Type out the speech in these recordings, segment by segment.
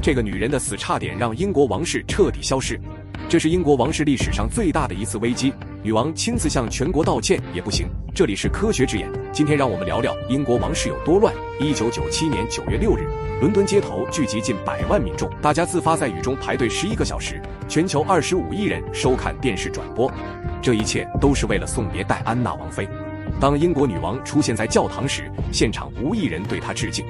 这个女人的死差点让英国王室彻底消失，这是英国王室历史上最大的一次危机。女王亲自向全国道歉也不行。这里是科学之眼，今天让我们聊聊英国王室有多乱。1997年9月6日，伦敦街头聚集近100万民众，大家自发在雨中排队11个小时，全球25亿人收看电视转播。这一切都是为了送别戴安娜王妃。当英国女王出现在教堂时，现场无一人对她致敬。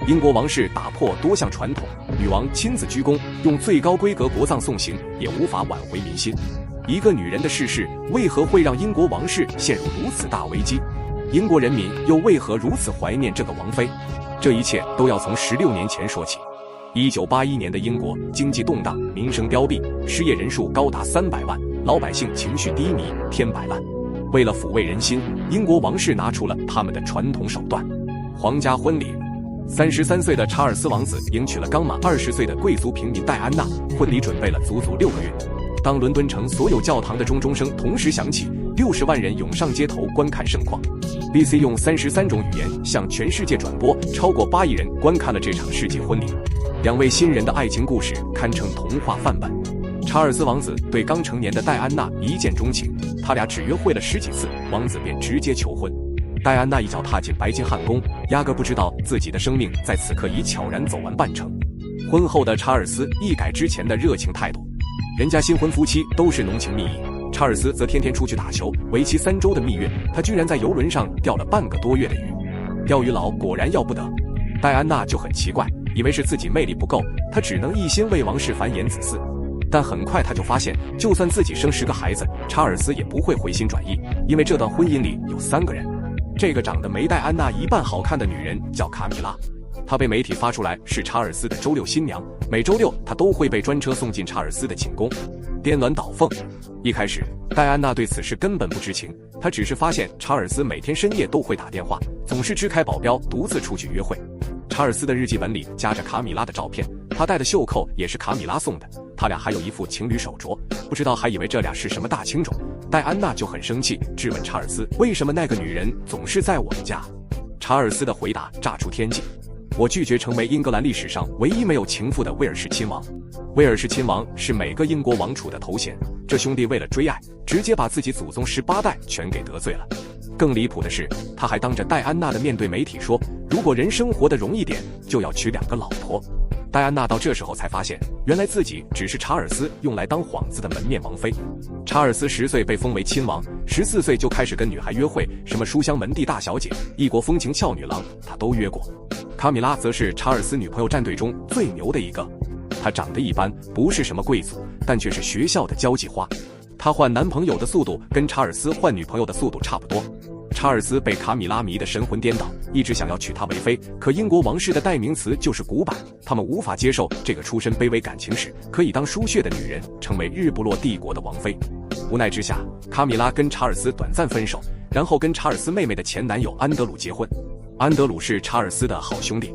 英国王室打破多项传统，女王亲自鞠躬，用最高规格国葬送行，也无法挽回民心。一个女人的逝世，为何会让英国王室陷入如此大危机？英国人民又为何如此怀念这个王妃？这一切都要从16年前说起。1981年的英国经济动荡，民生凋敝，失业人数高达300万，老百姓情绪低迷，天摆烂。为了抚慰人心，英国王室拿出了他们的传统手段——皇家婚礼。33岁的查尔斯王子迎娶了刚满20岁的贵族平民戴安娜，婚礼准备了足足6个月。当伦敦城所有教堂的钟声同时响起，60万人涌上街头观看盛况。BBC 用33种语言向全世界转播，超过8亿人观看了这场世纪婚礼。2位新人的爱情故事堪称童话范本。查尔斯王子对刚成年的戴安娜一见钟情，他俩只约会了10几次，王子便直接求婚。戴安娜一脚踏进白金汉宫，压根不知道自己的生命在此刻已悄然走完半程。婚后的查尔斯一改之前的热情态度，人家新婚夫妻都是浓情蜜意，查尔斯则天天出去打球，为期3周的蜜月，他居然在游轮上钓了半个多月的鱼。钓鱼佬果然要不得。戴安娜就很奇怪，以为是自己魅力不够，她只能一心为王室繁衍子嗣。但很快他就发现，就算自己生10个孩子，查尔斯也不会回心转意，因为这段婚姻里有3个人。这个长得没戴安娜一半好看的女人叫卡米拉，她被媒体发出来是查尔斯的周6新娘，每周6她都会被专车送进查尔斯的寝宫，颠鸾倒凤。一开始戴安娜对此事根本不知情，她只是发现查尔斯每天深夜都会打电话，总是支开保镖独自出去约会。查尔斯的日记本里夹着卡米拉的照片，他戴的袖扣也是卡米拉送的，他俩还有一副情侣手镯，不知道还以为这俩是什么大情种。戴安娜就很生气，质问查尔斯，为什么那个女人总是在我们家？查尔斯的回答炸出天际，我拒绝成为英格兰历史上唯一没有情妇的威尔士亲王。威尔士亲王是每个英国王储的头衔，这兄弟为了追爱，直接把自己祖宗18代全给得罪了。更离谱的是，他还当着戴安娜的面对媒体说，如果人生活得容易点，就要娶2个老婆。戴安娜到这时候才发现，原来自己只是查尔斯用来当幌子的门面王妃。查尔斯10岁被封为亲王，14岁就开始跟女孩约会，什么书香门第大小姐、异国风情俏女郎，他都约过。卡米拉则是查尔斯女朋友战队中最牛的一个，她长得一般，不是什么贵族，但却是学校的交际花。她换男朋友的速度跟查尔斯换女朋友的速度差不多。查尔斯被卡米拉迷得神魂颠倒，一直想要娶她为妃，可英国王室的代名词就是古板，他们无法接受这个出身卑微感情史可以当输血的女人成为日不落帝国的王妃。无奈之下，卡米拉跟查尔斯短暂分手，然后跟查尔斯妹妹的前男友安德鲁结婚。安德鲁是查尔斯的好兄弟，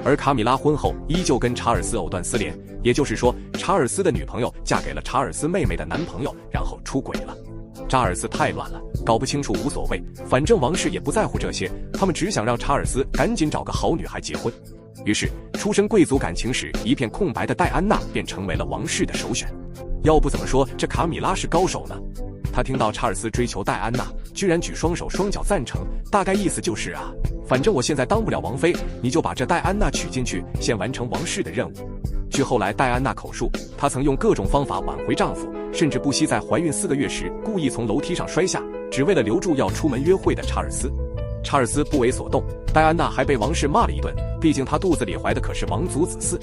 而卡米拉婚后依旧跟查尔斯藕断丝连，也就是说，查尔斯的女朋友嫁给了查尔斯妹妹的男朋友，然后出轨了。查尔斯太乱了，搞不清楚无所谓，反正王室也不在乎这些，他们只想让查尔斯赶紧找个好女孩结婚。于是，出身贵族感情史一片空白的戴安娜便成为了王室的首选。要不怎么说这卡米拉是高手呢？他听到查尔斯追求戴安娜，居然举双手双脚赞成，大概意思就是啊，反正我现在当不了王妃，你就把这戴安娜娶进去，先完成王室的任务。据后来戴安娜口述，她曾用各种方法挽回丈夫，甚至不惜在怀孕4个月时故意从楼梯上摔下，只为了留住要出门约会的查尔斯。查尔斯不为所动，戴安娜还被王室骂了一顿，毕竟她肚子里怀的可是王族子嗣。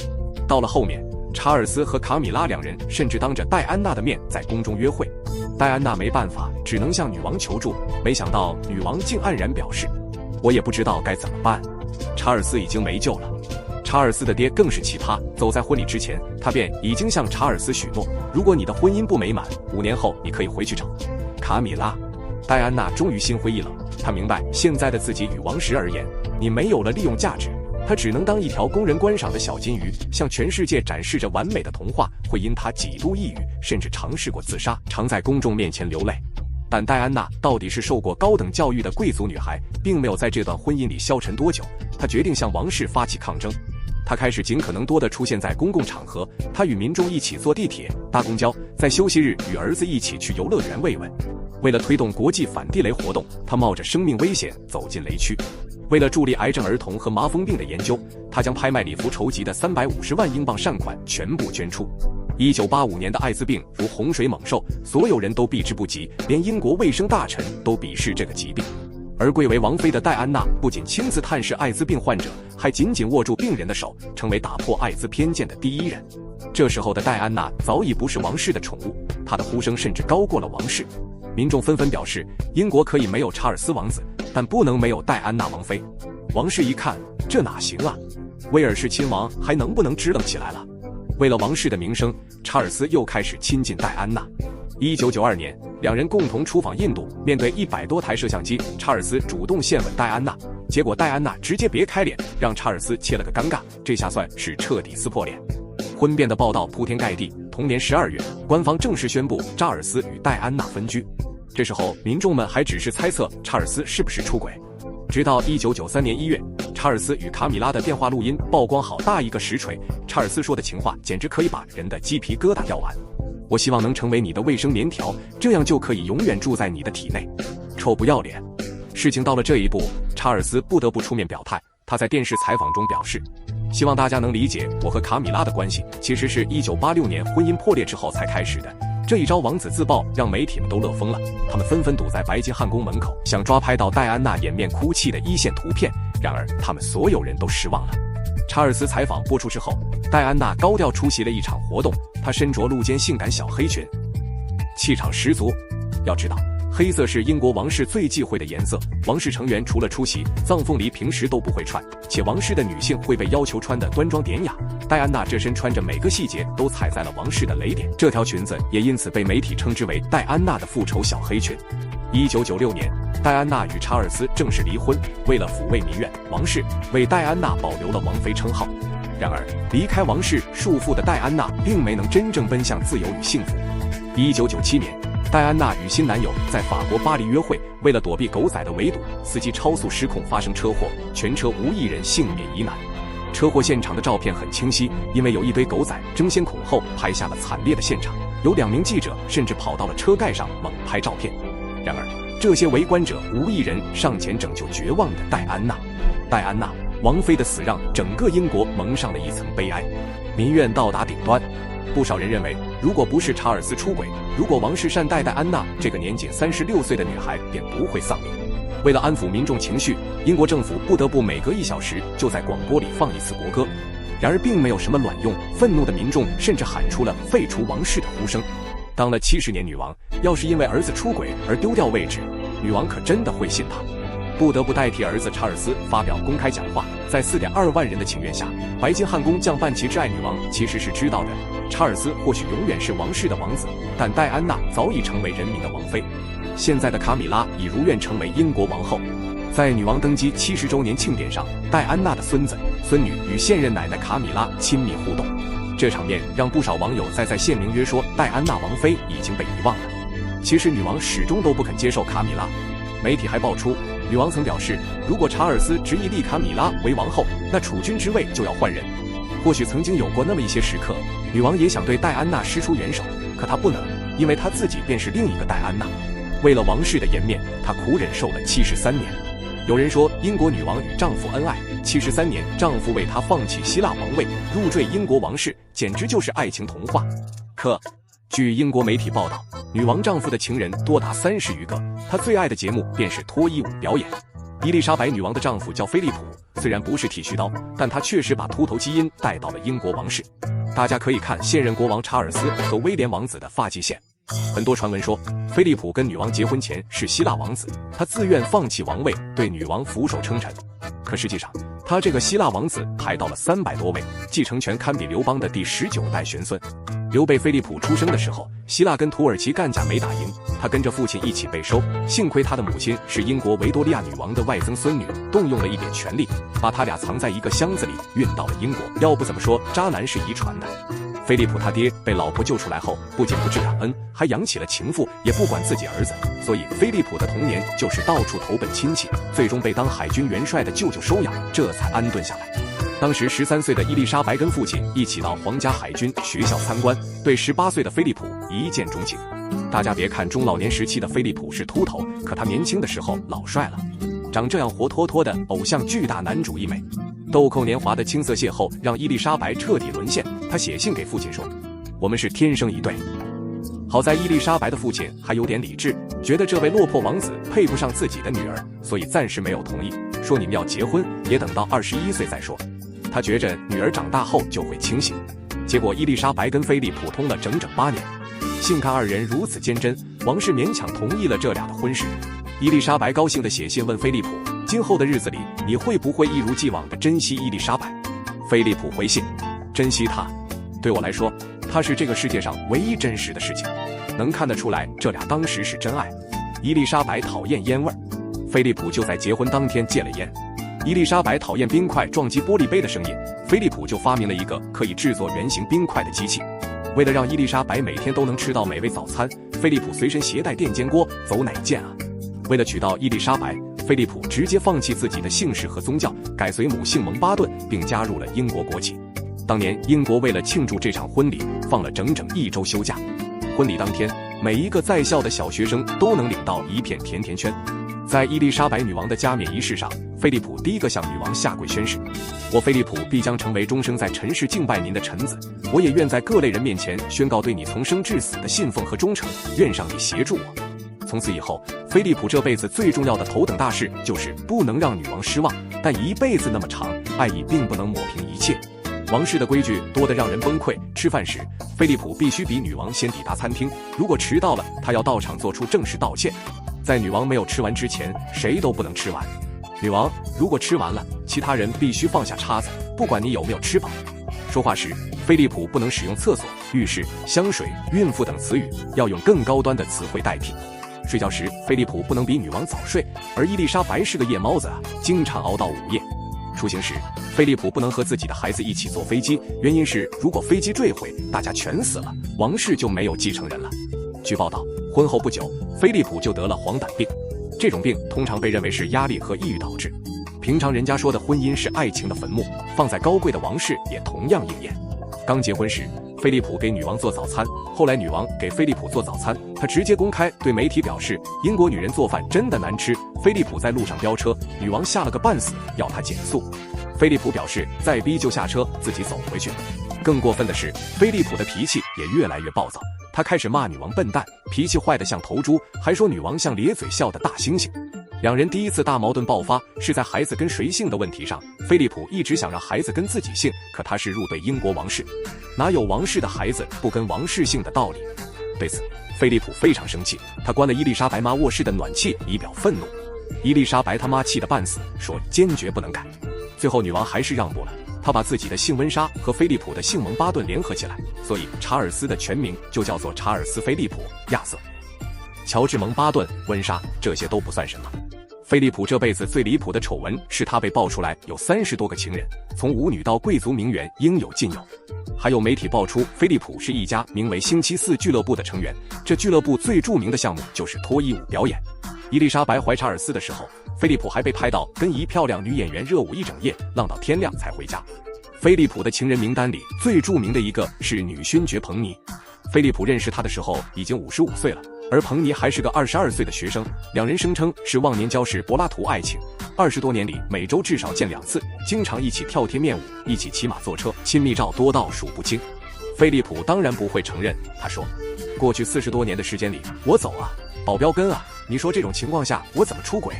到了后面，查尔斯和卡米拉2人甚至当着戴安娜的面在宫中约会，戴安娜没办法，只能向女王求助，没想到女王竟黯然表示，我也不知道该怎么办，查尔斯已经没救了。查尔斯的爹更是奇葩，走在婚礼之前，他便已经向查尔斯许诺，如果你的婚姻不美满，5年后你可以回去找卡米拉。戴安娜终于心灰意冷，她明白现在的自己与王室而言，你没有了利用价值，她只能当一条供人观赏的小金鱼，向全世界展示着完美的童话，会因她几度抑郁，甚至尝试过自杀，常在公众面前流泪。但戴安娜到底是受过高等教育的贵族女孩，并没有在这段婚姻里消沉多久，她决定向王室发起抗争。他开始尽可能多地出现在公共场合，他与民众一起坐地铁、搭公交，在休息日与儿子一起去游乐园慰问。为了推动国际反地雷活动，他冒着生命危险走进雷区。为了助力癌症儿童和麻风病的研究，他将拍卖礼服筹集的350万英镑善款全部捐出。1985年的艾滋病如洪水猛兽，所有人都避之不及，连英国卫生大臣都鄙视这个疾病。而贵为王妃的戴安娜不仅亲自探视艾滋病患者，还紧紧握住病人的手，成为打破艾滋偏见的第一人。这时候的戴安娜早已不是王室的宠物，她的呼声甚至高过了王室。民众纷纷表示，英国可以没有查尔斯王子，但不能没有戴安娜王妃。王室一看，这哪行啊？威尔士亲王还能不能支棱起来了？为了王室的名声，查尔斯又开始亲近戴安娜。1992年，两人共同出访印度，面对100多台摄像机，查尔斯主动献吻戴安娜，结果戴安娜直接别开脸，让查尔斯切了个尴尬，这下算是彻底撕破脸。婚变的报道铺天盖地，同年12月，官方正式宣布查尔斯与戴安娜分居。这时候，民众们还只是猜测查尔斯是不是出轨。直到1993年1月，查尔斯与卡米拉的电话录音曝光，好大一个实锤，查尔斯说的情话简直可以把人的鸡皮疙瘩吊完。我希望能成为你的卫生棉条，这样就可以永远住在你的体内。臭不要脸！事情到了这一步，查尔斯不得不出面表态。他在电视采访中表示，希望大家能理解，我和卡米拉的关系其实是1986年婚姻破裂之后才开始的。这一招王子自爆让媒体们都乐疯了，他们纷纷堵在白金汉宫门口，想抓拍到戴安娜掩面哭泣的一线图片。然而他们所有人都失望了。查尔斯采访播出之后，戴安娜高调出席了一场活动，她身着露肩性感小黑裙，气场十足。要知道，黑色是英国王室最忌讳的颜色，王室成员除了出席葬凤礼平时都不会穿，且王室的女性会被要求穿得端庄典雅。戴安娜这身穿着每个细节都踩在了王室的雷点，这条裙子也因此被媒体称之为戴安娜的复仇小黑裙。1996年，戴安娜与查尔斯正式离婚，为了抚慰民怨，王室为戴安娜保留了王妃称号。然而，离开王室束缚的戴安娜并没能真正奔向自由与幸福。1997年，戴安娜与新男友在法国巴黎约会，为了躲避狗仔的围堵，司机超速失控发生车祸，全车无一人幸免于难。车祸现场的照片很清晰，因为有一堆狗仔争先恐后拍下了惨烈的现场，有2名记者甚至跑到了车盖上猛拍照片。然而，这些围观者无一人上前拯救绝望的戴安娜。戴安娜王妃的死让整个英国蒙上了一层悲哀，民怨到达顶端。不少人认为，如果不是查尔斯出轨，如果王室善待戴安娜这个年仅36岁的女孩，便不会丧命。为了安抚民众情绪，英国政府不得不每隔1小时就在广播里放一次国歌。然而并没有什么卵用，愤怒的民众甚至喊出了废除王室的呼声。当了70年女王，要是因为儿子出轨而丢掉位置，女王可真的会信她。不得不代替儿子查尔斯发表公开讲话。在4.2万人的请愿下，白金汉宫降半旗致哀。女王其实是知道的，查尔斯或许永远是王室的王子，但戴安娜早已成为人民的王妃。现在的卡米拉已如愿成为英国王后。在女王登基70周年庆典上，戴安娜的孙子、孙女与现任奶奶卡米拉亲密互动，这场面让不少网友在线名约说戴安娜王妃已经被遗忘了。其实女王始终都不肯接受卡米拉。媒体还爆出，女王曾表示，如果查尔斯执意立卡米拉为王后，那储君之位就要换人。或许曾经有过那么一些时刻，女王也想对戴安娜施出援手，可她不能，因为她自己便是另一个戴安娜。为了王室的颜面，她苦忍受了73年。有人说，英国女王与丈夫恩爱73年，丈夫为她放弃希腊王位，入赘英国王室，简直就是爱情童话。可据英国媒体报道，女王丈夫的情人多达30余个，她最爱的节目便是脱衣舞表演。伊丽莎白女王的丈夫叫菲利普，虽然不是剃须刀，但他确实把秃头基因带到了英国王室。大家可以看现任国王查尔斯和威廉王子的发际线。很多传闻说，菲利普跟女王结婚前是希腊王子，他自愿放弃王位，对女王俯首称臣。可实际上，他这个希腊王子排到了300多位，继承权堪比刘邦的第19代玄孙。刘备菲利普出生的时候，希腊跟土耳其干架没打赢，他跟着父亲一起被收，幸亏他的母亲是英国维多利亚女王的外曾孙女，动用了一点权力，把他俩藏在一个箱子里运到了英国。要不怎么说渣男是遗传的。菲利普他爹被老婆救出来后，不仅不知感恩，还养起了情妇，也不管自己儿子，所以菲利普的童年就是到处投奔亲戚，最终被当海军元帅的舅舅收养，这才安顿下来。当时13岁的伊丽莎白跟父亲一起到皇家海军学校参观，对18岁的菲利普一见钟情。大家别看中老年时期的菲利普是秃头，可他年轻的时候老帅了，长这样活脱脱的偶像巨大男主一枚。豆蔻年华的青涩邂逅让伊丽莎白彻底沦陷，她写信给父亲说：“我们是天生一对。”好在伊丽莎白的父亲还有点理智，觉得这位落魄王子配不上自己的女儿，所以暂时没有同意，说你们要结婚也等到21岁再说。他觉着女儿长大后就会清醒。结果伊丽莎白跟菲利普通了整整8年，信看二人如此坚贞，王室勉强同意了这俩的婚事。伊丽莎白高兴地写信问菲利普，今后的日子里你会不会一如既往地珍惜伊丽莎白？菲利普回信，珍惜她，对我来说她是这个世界上唯一真实的事情。能看得出来这俩当时是真爱。伊丽莎白讨厌烟味儿，菲利普就在结婚当天戒了烟。伊丽莎白讨厌冰块撞击玻璃杯的声音，菲利普就发明了一个可以制作圆形冰块的机器。为了让伊丽莎白每天都能吃到美味早餐，菲利普随身携带电煎锅，走哪见啊？为了娶到伊丽莎白，菲利普直接放弃自己的姓氏和宗教，改随母姓蒙巴顿，并加入了英国国籍。当年英国为了庆祝这场婚礼，放了整整1周休假。婚礼当天，每一个在校的小学生都能领到一片甜甜圈。在伊丽莎白女王的加冕仪式上，菲利普第一个向女王下跪宣誓：我菲利普必将成为终生在尘世敬拜您的臣子，我也愿在各类人面前宣告对你从生至死的信奉和忠诚，愿上帝协助我。从此以后，菲利普这辈子最重要的头等大事就是不能让女王失望，但一辈子那么长，爱意并不能抹平一切。王室的规矩多得让人崩溃，吃饭时菲利普必须比女王先抵达餐厅，如果迟到了，他要到场做出正式道歉。在女王没有吃完之前，谁都不能吃完。女王如果吃完了，其他人必须放下叉子，不管你有没有吃饱。说话时，菲利普不能使用厕所、浴室、香水、孕妇等词语，要用更高端的词汇代替。睡觉时，菲利普不能比女王早睡，而伊丽莎白是个夜猫子啊，经常熬到午夜。出行时，菲利普不能和自己的孩子一起坐飞机，原因是如果飞机坠毁，大家全死了，王室就没有继承人了。据报道，婚后不久，菲利普就得了黄疸病，这种病通常被认为是压力和抑郁导致。平常人家说的婚姻是爱情的坟墓，放在高贵的王室也同样应验。刚结婚时，菲利普给女王做早餐，后来女王给菲利普做早餐，他直接公开对媒体表示，英国女人做饭真的难吃。菲利普在路上飙车，女王吓了个半死，要他减速。菲利普表示再逼就下车，自己走回去。更过分的是，菲利普的脾气也越来越暴躁，他开始骂女王笨蛋，脾气坏得像头猪，还说女王像咧嘴笑的大猩猩。两人第一次大矛盾爆发是在孩子跟谁姓的问题上，菲利普一直想让孩子跟自己姓，可他是入对英国王室，哪有王室的孩子不跟王室姓的道理？对此，菲利普非常生气，他关了伊丽莎白妈卧室的暖气以表愤怒。伊丽莎白他妈气得半死，说坚决不能改。最后女王还是让步了，她把自己的姓温莎和菲利普的姓蒙巴顿联合起来，所以查尔斯的全名就叫做查尔斯·菲利普·亚瑟。乔治·蒙巴顿、温莎这些都不算什么。菲利普这辈子最离谱的丑闻是他被爆出来有30多个情人，从舞女到贵族名媛应有尽有。还有媒体爆出菲利普是一家名为星期四俱乐部的成员，这俱乐部最著名的项目就是脱衣舞表演。伊丽莎白怀查尔斯的时候，菲利普还被拍到跟一漂亮女演员热舞一整夜，浪到天亮才回家。菲利普的情人名单里最著名的一个是女勋爵彭妮。菲利普认识她的时候已经55岁了，而彭妮还是个22岁的学生，两人声称是忘年交式柏拉图爱情，20多年里每周至少见2次，经常一起跳贴面舞，一起骑马坐车，亲密照多到数不清。菲利普当然不会承认，他说：过去40多年的时间里，我走啊，保镖跟啊，你说这种情况下我怎么出轨？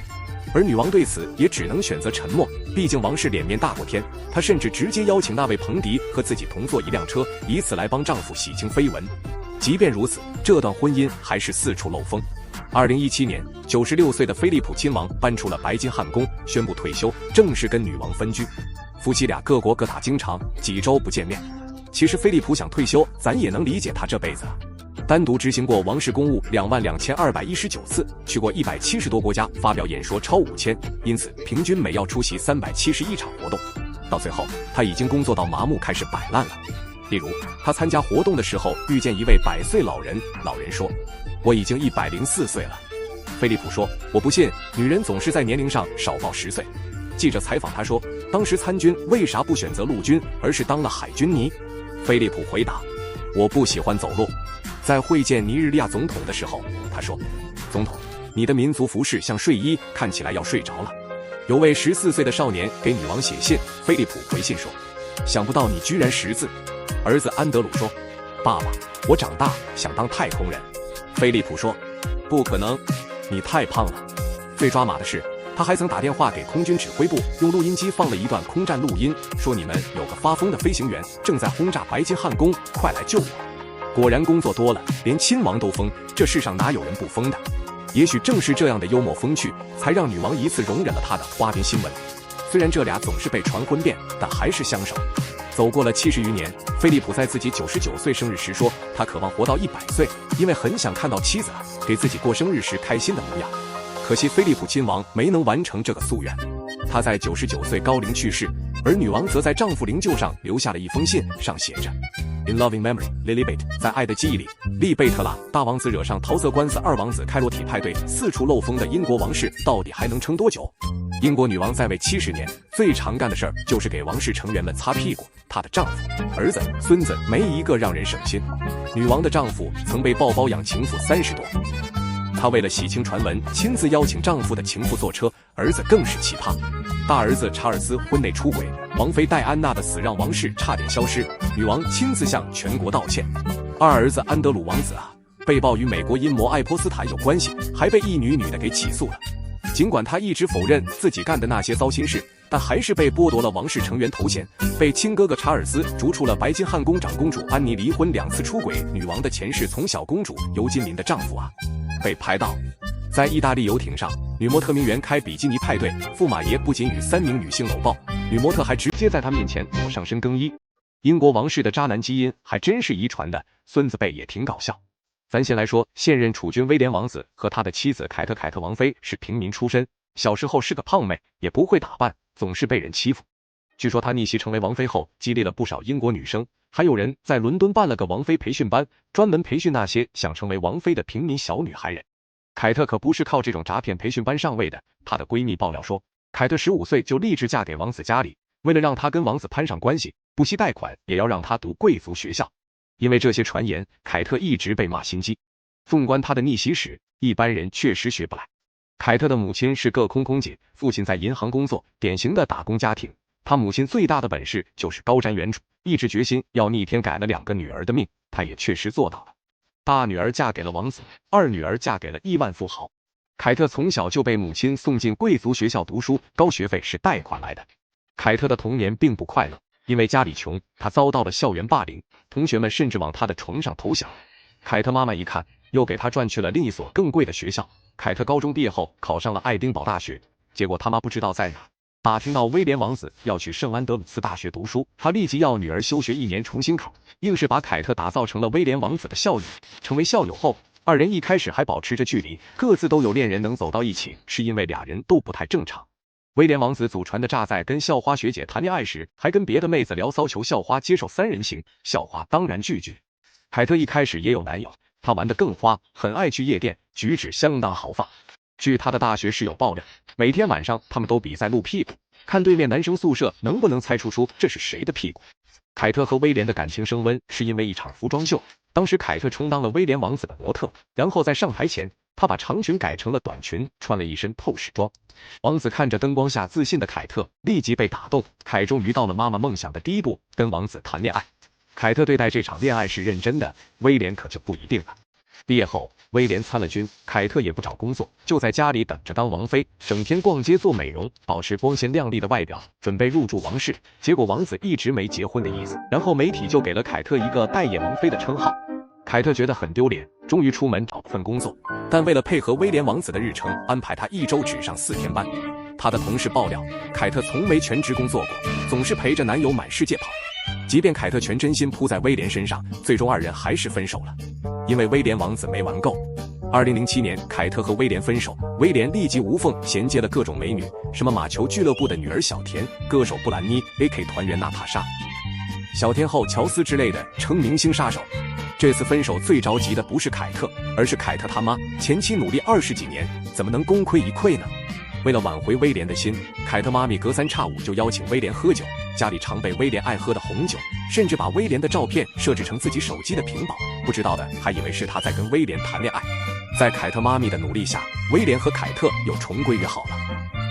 而女王对此也只能选择沉默，毕竟王室脸面大过天，她甚至直接邀请那位彭迪和自己同坐一辆车，以此来帮丈夫洗清绯闻。即便如此，这段婚姻还是四处漏风。2017年，96岁的菲利普亲王搬出了白金汉宫，宣布退休，正式跟女王分居。夫妻俩各国各打经常，几周不见面。其实菲利普想退休，咱也能理解他这辈子啊。单独执行过王室公务22219次，去过170多国家，发表演说超5000，因此平均每要出席371场活动。到最后，他已经工作到麻木，开始摆烂了。例如，他参加活动的时候遇见一位100岁老人，老人说：我已经104岁了。菲利普说：我不信，女人总是在年龄上少报10岁。记者采访他说，当时参军为啥不选择陆军，而是当了海军呢？菲利普回答，我不喜欢走路。在会见尼日利亚总统的时候，他说，总统，你的民族服饰像睡衣，看起来要睡着了。有位14岁的少年给女王写信，菲利普回信说，想不到你居然识字。儿子安德鲁说，爸爸，我长大想当太空人。菲利普说，不可能，你太胖了。最抓马的是，他还曾打电话给空军指挥部，用录音机放了一段空战录音，说你们有个发疯的飞行员正在轰炸白金汉宫，快来救我。果然工作多了，连亲王都疯，这世上哪有人不疯的？也许正是这样的幽默风趣，才让女王一次容忍了他的花边新闻。虽然这俩总是被传婚变，但还是相守。走过了70余年，菲利普在自己99岁生日时说，他渴望活到100岁，因为很想看到妻子给自己过生日时开心的模样。可惜菲利普亲王没能完成这个夙愿，他在99岁高龄去世，而女王则在丈夫灵柩上留下了一封信，上写着 In loving memory, Lilibet， 在爱的记忆里，利贝特拉。大王子惹上桃色官司，二王子开罗体派对，四处漏风的英国王室到底还能撑多久？英国女王在位70年，最常干的事儿就是给王室成员们擦屁股。她的丈夫、儿子、孙子没一个让人省心。女王的丈夫曾被曝包养情妇30多，她为了洗清传闻，亲自邀请丈夫的情妇坐车。儿子更是奇葩，大儿子查尔斯婚内出轨，王妃戴安娜的死让王室差点消失，女王亲自向全国道歉。二儿子安德鲁王子被曝与美国阴谋爱泼斯坦有关系，还被一女的给起诉了。尽管他一直否认自己干的那些糟心事，但还是被剥夺了王室成员头衔，被亲哥哥查尔斯逐出了白金汉宫。长公主安妮离婚2次出轨，女王的前世从小公主尤金琳的丈夫被拍到在意大利游艇上，女模特名媛开比基尼派对，驸马爷不仅与3名女性搂抱，女模特还直接在他面前裸上身更衣。英国王室的渣男基因还真是遗传的，孙子辈也挺搞笑。咱先来说，现任储君威廉王子和他的妻子凯特王妃是平民出身，小时候是个胖妹，也不会打扮，总是被人欺负。据说她逆袭成为王妃后，激励了不少英国女生，还有人在伦敦办了个王妃培训班，专门培训那些想成为王妃的平民小女孩人。凯特可不是靠这种诈骗培训班上位的，她的闺蜜爆料说，凯特15岁就立志嫁给王子家里，为了让她跟王子攀上关系，不惜贷款也要让她读贵族学校。因为这些传言，凯特一直被骂心机。纵观她的逆袭史，一般人确实学不来。凯特的母亲是个空姐，父亲在银行工作，典型的打工家庭。她母亲最大的本事就是高瞻远瞩，一直决心要逆天改了2个女儿的命，她也确实做到了。大女儿嫁给了王子，二女儿嫁给了亿万富豪。凯特从小就被母亲送进贵族学校读书，高学费是贷款来的。凯特的童年并不快乐，因为家里穷，她遭到了校园霸凌，同学们甚至往她的床上投降。凯特妈妈一看，又给她转去了另一所更贵的学校。凯特高中毕业后考上了爱丁堡大学，结果他妈不知道在哪打听到威廉王子要去圣安德鲁斯大学读书，他立即要女儿休学1年重新考，硬是把凯特打造成了威廉王子的校友。成为校友后，二人一开始还保持着距离，各自都有恋人能走到一起，是因为俩人都不太正常。威廉王子祖传的诈在跟校花学姐谈恋爱时，还跟别的妹子聊骚，求校花接受3人行，校花当然拒绝。凯特一开始也有男友，她玩得更花，很爱去夜店，举止相当豪放。据他的大学室友爆料，每天晚上他们都比赛露屁股，看对面男生宿舍能不能猜出这是谁的屁股。凯特和威廉的感情升温是因为一场服装秀，当时凯特充当了威廉王子的模特，然后在上台前，她把长裙改成了短裙，穿了一身透视装。王子看着灯光下自信的凯特，立即被打动，凯终于到了妈妈梦想的第一步，跟王子谈恋爱。凯特对待这场恋爱是认真的，威廉可就不一定了。毕业后，威廉参了军，凯特也不找工作，就在家里等着当王妃，整天逛街做美容，保持光鲜亮丽的外表，准备入住王室。结果王子一直没结婚的意思，然后媒体就给了凯特一个代言王妃的称号。凯特觉得很丢脸，终于出门找份工作，但为了配合威廉王子的日程，安排他1周只上4天班。他的同事爆料，凯特从没全职工作过，总是陪着男友满世界跑。即便凯特全真心扑在威廉身上，最终二人还是分手了，因为威廉王子没玩够。2007年，凯特和威廉分手，威廉立即无缝衔接了各种美女，什么马球俱乐部的女儿小田、歌手布兰妮、AK 团员娜塔莎、小天后乔斯之类的成明星杀手。这次分手最着急的不是凯特，而是凯特他妈，前妻努力20几年，怎么能功亏一篑呢？为了挽回威廉的心，凯特妈咪隔三差五就邀请威廉喝酒，家里常备威廉爱喝的红酒，甚至把威廉的照片设置成自己手机的屏保，不知道的还以为是他在跟威廉谈恋爱。在凯特妈咪的努力下，威廉和凯特又重归于好了。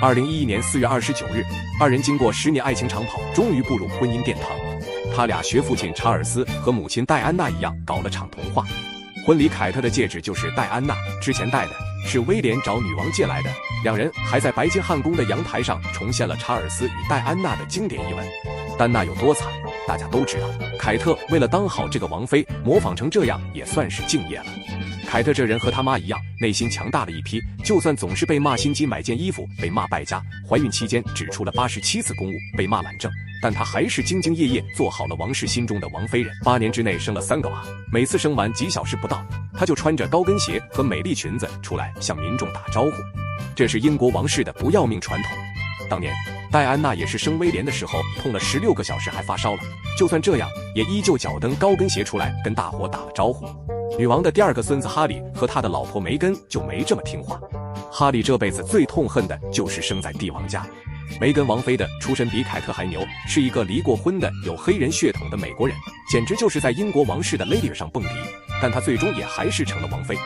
2011年4月29日，二人经过10年爱情长跑，终于步入婚姻殿堂。他俩学父亲查尔斯和母亲戴安娜一样，搞了场童话。婚礼凯特的戒指就是戴安娜之前戴的，是威廉找女王借来的。两人还在白金汉宫的阳台上重现了查尔斯与戴安娜的经典一吻。丹娜有多惨，大家都知道。凯特为了当好这个王妃，模仿成这样也算是敬业了。凯特这人和他妈一样，内心强大了一批，就算总是被骂心机买件衣服，被骂败家，怀孕期间只出了87次公务，被骂懒政，但她还是兢兢业业做好了王室心中的王妃人。8年之内生了3个娃，每次生完几小时不到，她就穿着高跟鞋和美丽裙子出来向民众打招呼。这是英国王室的不要命传统。当年戴安娜也是生威廉的时候痛了16个小时还发烧了，就算这样也依旧脚蹬高跟鞋出来跟大伙打了招呼。女王的第2个孙子哈里和他的老婆梅根就没这么听话。哈里这辈子最痛恨的就是生在帝王家。梅根王妃的出身比凯特还牛，是一个离过婚的有黑人血统的美国人，简直就是在英国王室的 ladder 上蹦迪，但她最终也还是成了王妃。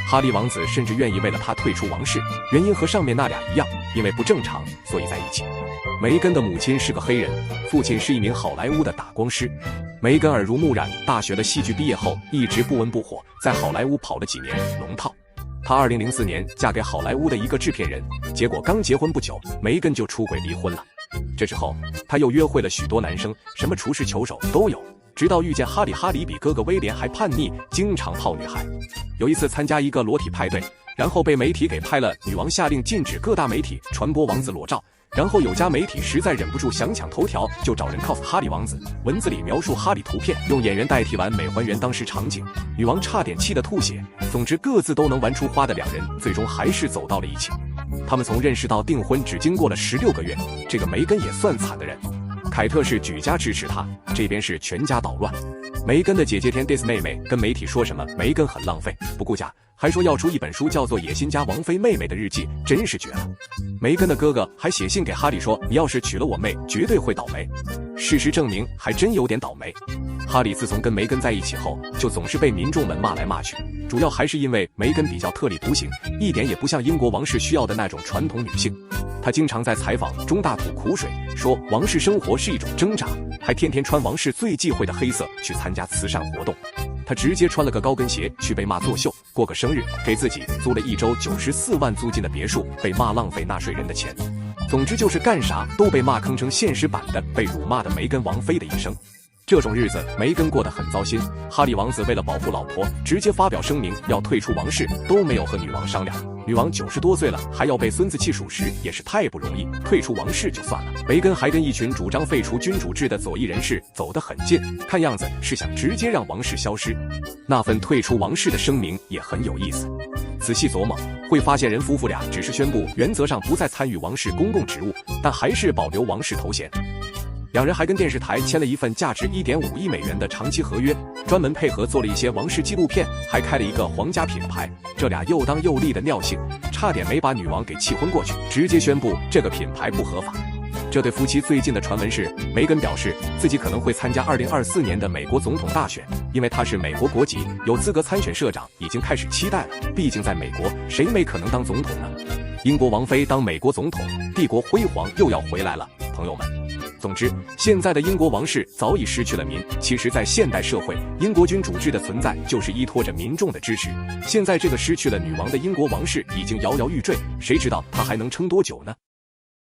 哈利王子甚至愿意为了她退出王室，原因和上面那俩一样，因为不正常所以在一起。梅根的母亲是个黑人，父亲是一名好莱坞的打光师。梅根耳濡目染，大学的戏剧毕业后一直不温不火，在好莱坞跑了几年龙套。她2004年嫁给好莱坞的一个制片人，结果刚结婚不久，梅根就出轨离婚了。这之后，她又约会了许多男生，什么厨师、球手都有，直到遇见哈里。哈里比哥哥威廉还叛逆，经常泡女孩。有一次参加一个裸体派对，然后被媒体给拍了，女王下令禁止各大媒体传播王子裸照。然后有家媒体实在忍不住想抢头条，就找人 cos 哈里王子，文字里描述哈里图片，用演员代替完美还原当时场景，女王差点气得吐血。总之各自都能玩出花的两人，最终还是走到了一起。他们从认识到订婚只经过了16个月，这个梅根也算惨的人。凯特是举家支持他，这边是全家捣乱。梅根的姐姐天 dis 妹妹跟媒体说什么梅根很浪费不顾家，还说要出一本书叫做《野心家王妃妹妹的日记》，真是绝了。梅根的哥哥还写信给哈里说，你要是娶了我妹绝对会倒霉。事实证明还真有点倒霉。哈里自从跟梅根在一起后，就总是被民众们骂来骂去，主要还是因为梅根比较特立独行，一点也不像英国王室需要的那种传统女性。她经常在采访中大吐苦水，说王室生活是一种挣扎，还天天穿王室最忌讳的黑色去参加慈善活动。她直接穿了个高跟鞋去被骂作秀，过个生日给自己租了1周94万租金的别墅，被骂浪费纳税人的钱。总之就是干啥都被骂坑成现实版的被辱骂的梅根王妃的一生。这种日子梅根过得很糟心，哈里王子为了保护老婆，直接发表声明要退出王室，都没有和女王商量。女王90多岁了，还要被孙子气属实，也是太不容易。退出王室就算了，梅根还跟一群主张废除君主制的左翼人士走得很近，看样子是想直接让王室消失。那份退出王室的声明也很有意思，仔细琢磨会发现人夫妇俩只是宣布原则上不再参与王室公共职务，但还是保留王室头衔。两人还跟电视台签了一份价值1.5亿美元的长期合约，专门配合做了一些王室纪录片，还开了一个皇家品牌。这俩又当又立的尿性，差点没把女王给气昏过去，直接宣布这个品牌不合法。这对夫妻最近的传闻是，梅根表示自己可能会参加2024年的美国总统大选，因为他是美国国籍，有资格参选社长，已经开始期待了。毕竟在美国，谁没可能当总统呢？英国王妃当美国总统，帝国辉煌又要回来了，朋友们。总之，现在的英国王室早已失去了民。其实在现代社会，英国君主制的存在就是依托着民众的支持。现在这个失去了女王的英国王室已经摇摇欲坠，谁知道它还能撑多久呢？